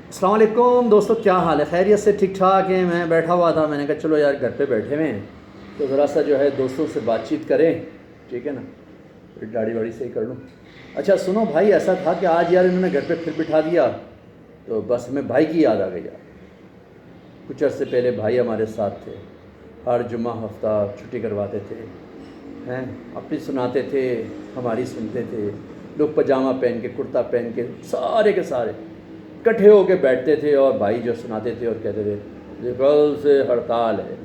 السلام علیکم دوستو، کیا حال ہے؟ خیریت سے ٹھیک ٹھاک ہیں؟ میں بیٹھا ہوا تھا، میں نے کہا چلو یار گھر پہ بیٹھے ہوئے ہیں تو ذرا سا جو ہے دوستوں سے بات چیت کریں، ٹھیک ہے نا؟ پھر داڑھی واڑی سے ہی کر لوں۔ اچھا سنو بھائی، ایسا تھا کہ آج یار انہوں نے گھر پہ پھر بٹھا دیا تو بس ہمیں بھائی کی یاد آ گئی یار۔ کچھ عرصے پہلے بھائی ہمارے ساتھ تھے، ہر جمعہ ہفتہ چھٹی کرواتے تھے، ہیں اپنی سناتے تھے، ہماری سنتے تھے۔ لوگ پاجامہ پہن کے، کرتا پہن کے، سارے کے سارے اکٹھے ہو کے بیٹھتے تھے اور بھائی جو سناتے تھے اور کہتے تھے یہ کل سے ہڑتال ہے۔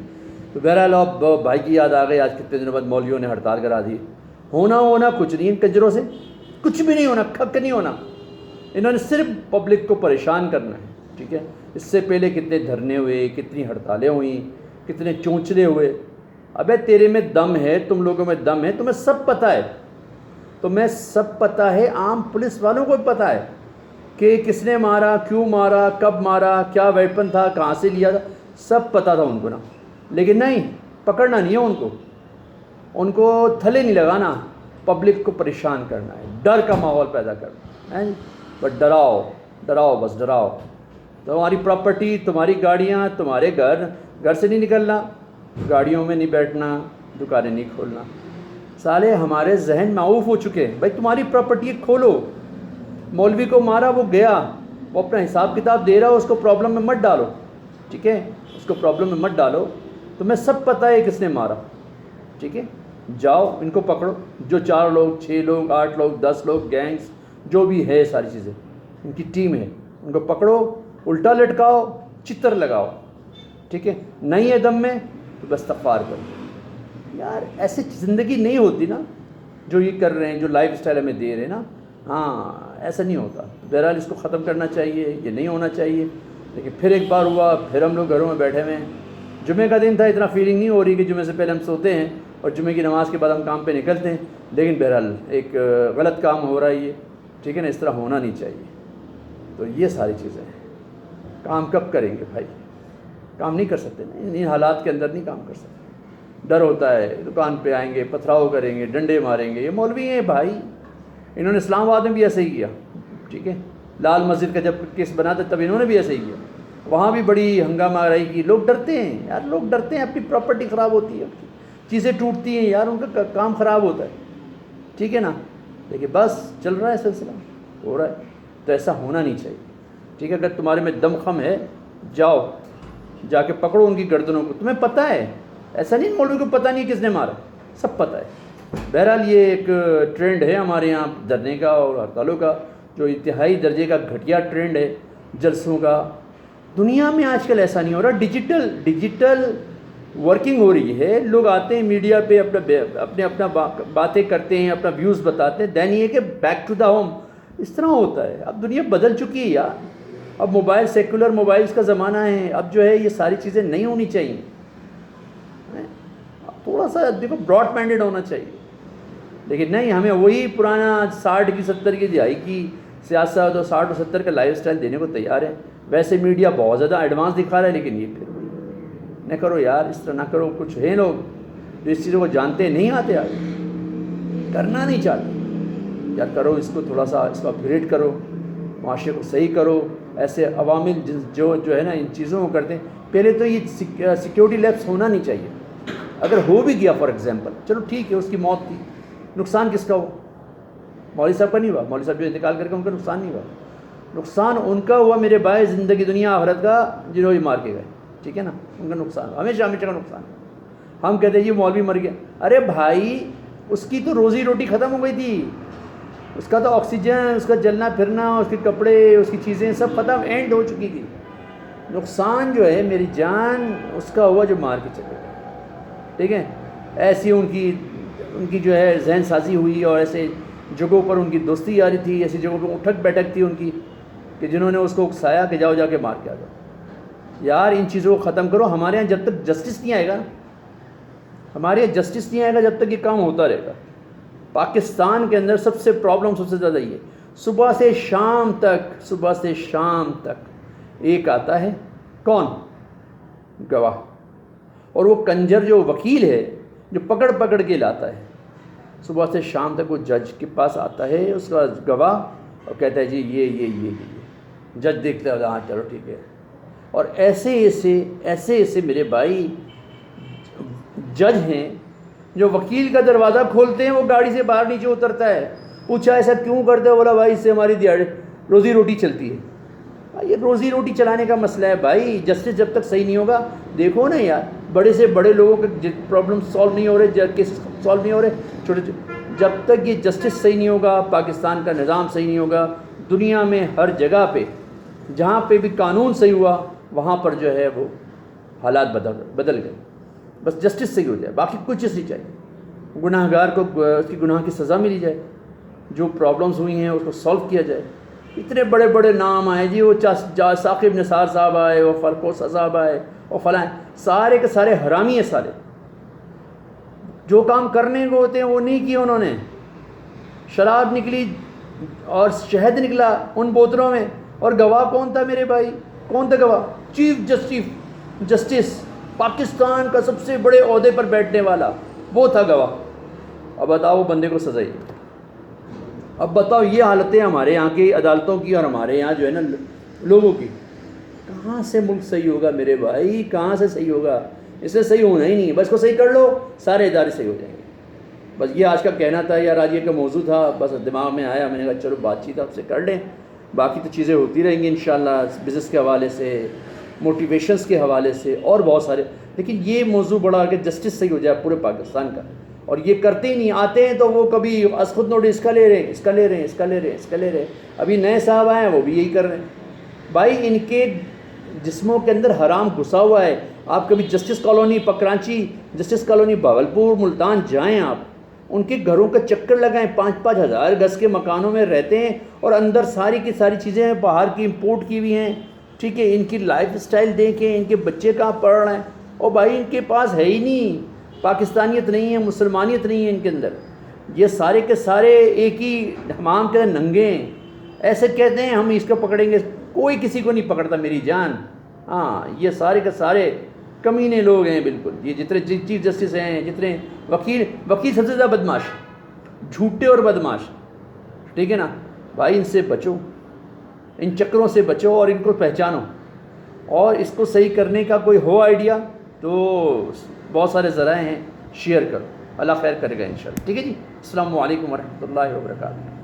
تو بہرحال اب بھائی کی یاد آ گئی۔ آج کتنے دنوں بعد مولویوں نے ہڑتال کرا دی۔ ہونا کچھ نہیں، ان کنجروں سے کچھ بھی نہیں ہونا، کھک نہیں ہونا۔ انہوں نے صرف پبلک کو پریشان کرنا ہے، ٹھیک ہے؟ اس سے پہلے کتنے دھرنے ہوئے، کتنی ہڑتالیں ہوئیں، کتنے چونچلے ہوئے۔ ابے تیرے میں دم ہے، تم لوگوں میں دم ہے، تمہیں سب پتہ ہے، تمہیں سب پتہ ہے، عام پولیس والوں کو بھی پتہ ہے کہ کس نے مارا، کیوں مارا، کب مارا، کیا ویپن تھا، کہاں سے لیا تھا، سب پتہ تھا ان کو نا۔ لیکن نہیں، پکڑنا نہیں ہے ان کو تھلے نہیں لگانا، پبلک کو پریشان کرنا ہے، ڈر کا ماحول پیدا کرنا ہے۔ بس ڈراؤ بس ڈراؤ۔ تمہاری پراپرٹی، تمہاری گاڑیاں، تمہارے گھر سے نہیں نکلنا، گاڑیوں میں نہیں بیٹھنا، دکانیں نہیں کھولنا۔ سالے ہمارے ذہن معوف ہو چکے ہیں، بھائی تمہاری پراپرٹی کھولو۔ مولوی کو مارا، وہ گیا، وہ اپنا حساب کتاب دے رہا ہو، اس کو پرابلم میں مت ڈالو، ٹھیک ہے؟ اس کو پرابلم میں مت ڈالو، تمہیں سب پتہ ہے کس نے مارا، ٹھیک ہے؟ جاؤ ان کو پکڑو، جو 4 لوگ، 6 لوگ، 8 لوگ، 10 لوگ، گینگز جو بھی ہے، ساری چیزیں ان کی ٹیم ہے، ان کو پکڑو، الٹا لٹکاؤ، چتر لگاؤ، ٹھیک ہے؟ نہیں ہے دم میں تو بس استغفار کرو۔ یار ایسی زندگی نہیں ہوتی نا جو یہ کر رہے ہیں، جو لائف اسٹائل ہمیں دے رہے ہیں نا، ہاں ایسا نہیں ہوتا۔ بہرحال اس کو ختم کرنا چاہیے، یہ نہیں ہونا چاہیے۔ لیکن پھر ایک بار ہوا، پھر ہم لوگ گھروں میں بیٹھے ہوئے ہیں۔ جمعے کا دن تھا، اتنا فیلنگ نہیں ہو رہی کہ جمعے سے پہلے ہم سوتے ہیں اور جمعے کی نماز کے بعد ہم کام پہ نکلتے ہیں، لیکن بہرحال ایک غلط کام ہو رہا ہے یہ، ٹھیک ہے نا؟ اس طرح ہونا نہیں چاہیے۔ تو یہ ساری چیزیں ہیں۔ کام کب کریں گے بھائی؟ کام نہیں کر سکتے، ان حالات کے اندر نہیں کام کر سکتے۔ ڈر ہوتا ہے، دکان پہ آئیں گے، پتھراؤ کریں گے، ڈنڈے ماریں گے۔ یہ مولوی ہیں بھائی، انہوں نے اسلام آباد میں بھی ایسے ہی کیا، ٹھیک ہے؟ لال مسجد کا جب کیس بنا تھا تب انہوں نے بھی ایسے ہی کیا، وہاں بھی بڑی ہنگامہ آرائی کی۔ لوگ ڈرتے ہیں یار، لوگ ڈرتے ہیں، اپنی پراپرٹی خراب ہوتی ہے، چیزیں ٹوٹتی ہیں یار، ان کا کام خراب ہوتا ہے، ٹھیک ہے نا؟ لیکن بس چل رہا ہے سلسلہ، ہو رہا ہے، تو ایسا ہونا نہیں چاہیے، ٹھیک ہے؟ اگر تمہارے میں دم خم ہے، جاؤ جا کے پکڑو ان کی گردنوں کو، تمہیں پتہ ہے، ایسا نہیں مولوی کو پتہ نہیں کس نے مارا، سب پتہ ہے۔ بہرحال یہ ایک ٹرینڈ ہے ہمارے یہاں دھرنے کا اور ہڑتالوں کا، جو انتہائی درجے کا گھٹیا ٹرینڈ ہے، جلسوں کا۔ دنیا میں آج کل ایسا نہیں ہو رہا، ڈیجیٹل ورکنگ ہو رہی ہے۔ لوگ آتے ہیں میڈیا پہ، اپنا باتیں کرتے ہیں، اپنا ویوز بتاتے ہیں، دین یہ کہ بیک ٹو دا ہوم، اس طرح ہوتا ہے۔ اب دنیا بدل چکی ہے یار، اب موبائل، سیکولر موبائلز کا زمانہ ہے، اب جو ہے یہ ساری چیزیں نہیں ہونی چاہیے۔ تھوڑا سا دیکھو براڈ مائنڈیڈ ہونا چاہیے، لیکن نہیں، ہمیں وہی پرانا 60 کی 70 کی دہائی کی سیاست اور 60 اور 70 کا لائف سٹائل دینے کو تیار ہے۔ ویسے میڈیا بہت زیادہ ایڈوانس دکھا رہا ہے، لیکن یہ پھر نہ کرو یار، اس طرح نہ کرو۔ کچھ ہیں لوگ جو اس چیزوں کو جانتے نہیں، آتے آگے، کرنا نہیں چاہتے یار، کرو اس کو، تھوڑا سا اس کو اپ گریڈ کرو، معاشرے کو صحیح کرو۔ ایسے عوامل جو ہے نا ان چیزوں کو کرتے ہیں، پہلے تو یہ سیکیورٹی لیپس ہونا نہیں چاہیے۔ اگر ہو بھی گیا فار ایگزامپل، چلو ٹھیک ہے، اس کی موت تھی، نقصان کس کا ہوا؟ مولوی صاحب کا نہیں ہوا، مولوی صاحب جو انتقال کر کے ان کا نقصان نہیں ہوا، نقصان ان کا ہوا میرے بھائی، زندگی دنیا آخرت کا، جنہوں یہ مار کے گئے، ٹھیک ہے نا؟ ان کا نقصان ہمیشہ ہمیشہ کا نقصان ہے۔ ہم کہتے ہیں یہ مولوی مر گیا، ارے بھائی اس کی تو روزی روٹی ختم ہو گئی تھی، اس کا تو آکسیجن، اس کا جلنا پھرنا، اس کے کپڑے، اس کی چیزیں سب ختم، اینڈ ہو چکی تھی۔ نقصان جو ہے میری جان اس کا ہوا جو مار کے چلے گئے، ٹھیک ہے؟ ایسی ان کی جو ہے ذہن سازی ہوئی، اور ایسے جگہوں پر ان کی دوستی آ رہی تھی، ایسی جگہوں پہ اٹھک بیٹھک تھی ان کی، کہ جنہوں نے اس کو اکسایا کہ جاؤ جا کے مار کے آ جاؤ۔ یار ان چیزوں کو ختم کرو۔ ہمارے یہاں جب تک جسٹس نہیں آئے گا، ہمارے یہاں جسٹس نہیں آئے گا، جب تک یہ کام ہوتا رہے گا۔ پاکستان کے اندر سب سے پرابلم سب سے زیادہ یہ ہے، صبح سے شام تک ایک آتا ہے، کون؟ گواہ، اور وہ کنجر جو وکیل ہے، جو پکڑ کے لاتا ہے، صبح سے شام تک وہ جج کے پاس آتا ہے، اس کا گواہ، اور کہتا ہے جی یہ جج دیکھتا ہے ہاں چلو ٹھیک ہے. اور ایسے میرے بھائی جج ہیں جو وکیل کا دروازہ کھولتے ہیں وہ گاڑی سے باہر نیچے اترتا ہے. پوچھا ایسا کیوں کرتے ہو؟ بولا بھائی اس سے ہماری روزی روٹی چلتی ہے. یہ روزی روٹی چلانے کا مسئلہ ہے بھائی. جسٹس جب تک صحیح نہیں ہوگا، دیکھو نا یار، بڑے سے بڑے لوگوں کے پرابلم سالو نہیں ہو رہے، کیسز سالو نہیں ہو رہے، چھوٹے جب تک یہ جسٹس صحیح نہیں ہوگا، پاکستان کا نظام صحیح نہیں ہوگا، دنیا میں ہر جگہ پہ جہاں پہ بھی قانون صحیح ہوا وہاں پر جو ہے وہ حالات بدل گئے. بس جسٹس صحیح ہو جائے، باقی کچھ چیز نہیں چاہیے. گناہ گار کو اس کی گناہ کی سزا ملی جائے، جو پرابلمز ہوئی ہیں اس کو سالو کیا جائے. اتنے بڑے بڑے نام آئے جی، وہ ثاقب نثار صاحب آئے، وہ فرکوسا صاحب آئے، اور فلاں، سارے کے سارے حرامی ہیں. سارے جو کام کرنے کو ہوتے ہیں وہ نہیں کیے انہوں نے. شراب نکلی اور شہد نکلا ان بوتلوں میں، اور گواہ کون تھا میرے بھائی؟ کون تھا گواہ؟ چیف جسٹس پاکستان کا سب سے بڑے عہدے پر بیٹھنے والا، وہ تھا گواہ. اب بتاؤ بندے کو سزا ہی. اب بتاؤ یہ حالتیں ہمارے یہاں کی عدالتوں کی اور ہمارے یہاں جو ہے نا لوگوں کی، کہاں سے ملک صحیح ہوگا میرے بھائی؟ کہاں سے صحیح ہوگا؟ اس سے صحیح ہونا ہی نہیں ہے. بس کو صحیح کر لو، سارے ادارے صحیح ہو جائیں گے. بس یہ آج کا کہنا تھا یار، آج یہ کا موضوع تھا، بس دماغ میں آیا، میں نے کہا چلو بات چیت آپ سے کر لیں. باقی تو چیزیں ہوتی رہیں گی انشاءاللہ، بزنس کے حوالے سے، موٹیویشنس کے حوالے سے، اور بہت سارے. لیکن یہ موضوع بڑا کہ جسٹس صحیح ہو جائے پورے پاکستان کا. اور یہ کرتے ہی نہیں. آتے ہیں تو وہ کبھی از خود نوٹس اس کا لے رہے ہیں، اس کا لے رہے ہیں، اس کا لے رہے ہیں، اس کا لے رہے ہیں. ابھی نئے صاحب آئے ہیں وہ بھی یہی کر رہے ہیں. بھائی ان کے جسموں کے اندر حرام گھسا ہوا ہے. آپ کبھی justice colony Karachi, justice colony Bahawalpur, Multan جائیں، آپ ان کے گھروں کا چکر لگائیں. 5-5 ہزار گز کے مکانوں میں رہتے ہیں، اور اندر ساری کی ساری چیزیں باہر کی امپورٹ کی ہوئی ہیں. ٹھیک ہے، ان کی لائف سٹائل دیکھیں، ان کے بچے کہاں پڑھ رہے ہیں. اور بھائی ان کے پاس ہے ہی نہیں، پاکستانیت نہیں ہے، مسلمانیت نہیں ہے ان کے اندر. یہ سارے کے سارے ایک ہی حمام کے ننگے ہیں. ایسے کہتے ہیں ہم اس کو پکڑیں گے، کوئی کسی کو نہیں پکڑتا میری جان. ہاں یہ سارے کے سارے کمینے لوگ ہیں بالکل. یہ جتنے چیف جسٹس ہیں، جتنے وکیل سب سے زیادہ بدماش، جھوٹے اور بدماش. ٹھیک ہے نا بھائی، ان سے بچو، ان چکروں سے بچو، اور ان کو پہچانو. اور اس کو صحیح کرنے کا کوئی ہو آئیڈیا تو بہت سارے ذرائع ہیں، شیئر کرو. اللہ خیر کرے گا انشاءاللہ. ٹھیک ہے جی، السلام علیکم ورحمۃ اللہ وبرکاتہ.